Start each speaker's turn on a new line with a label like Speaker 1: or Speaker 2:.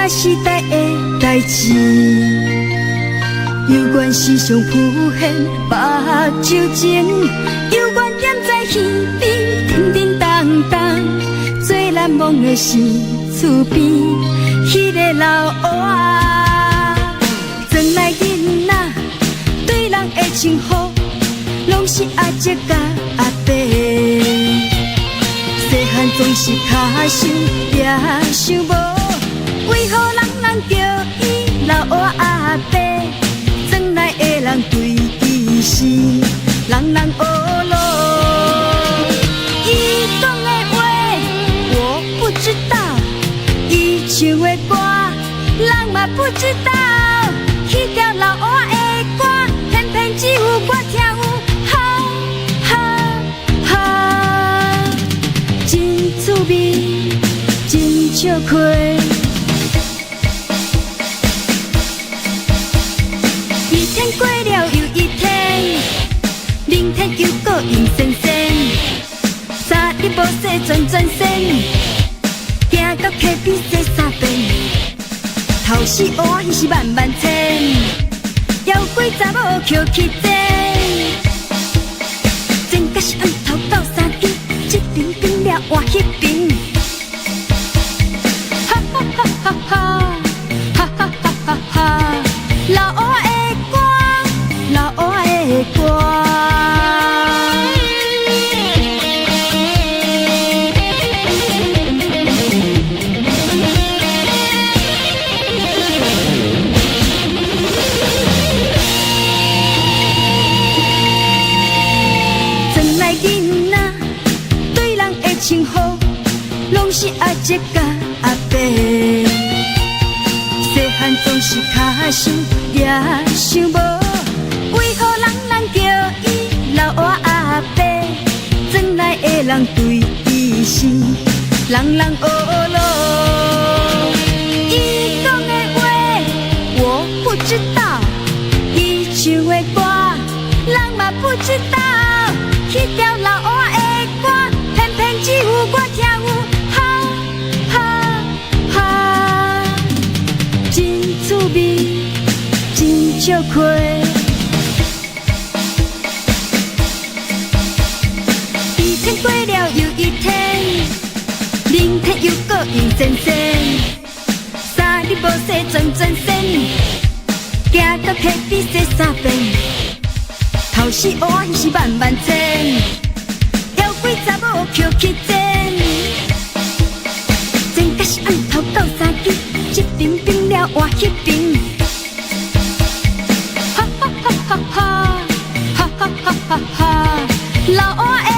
Speaker 1: 那时代的代志，有缘时常浮现目睭前，有缘踮在耳边叮叮当当，最难忘的是厝边迄个老黑仔，庄内囡仔对人的称呼，拢是阿姐甲阿伯。细汉总是卡想也想无，为何人叫伊老黑阿伯？庄内的人对伊是人人学咯。伊讲的话我不知道，伊唱的歌人嘛不知道。迄条老黑的歌，偏偏只有我听有。滋味真笑亏，一天过了又一天，明天又过阴森森。三日无洗转身，行到溪边洗三遍。头四乌鱼是万万千，妖怪查某捡去捡，真甲是按头到三更。这边变了换迄边，哈哈哈哈哈，哈哈哈哈哈，老黑的歌，老黑的歌。庄内囡仔对人的称呼，拢是阿姐甲阿伯。细汉总是卡想也想无，为何人叫伊老黑阿伯？庄内的人对伊是人人学咯。伊讲的话我不知道，伊唱的歌人嘛不知道。迄条老黑的歌，偏偏只有我听有，哈哈哈，真滋味，真笑亏。一天过了又一天，明天又过阴森森。三日无洗转身，行到溪边洗三遍。头四乌鱼是万万千，妖怪查某捡去捡，真甲是按头到三更，这边变了换迄边，哈哈哈哈哈，哈哈哈哈哈，老黑。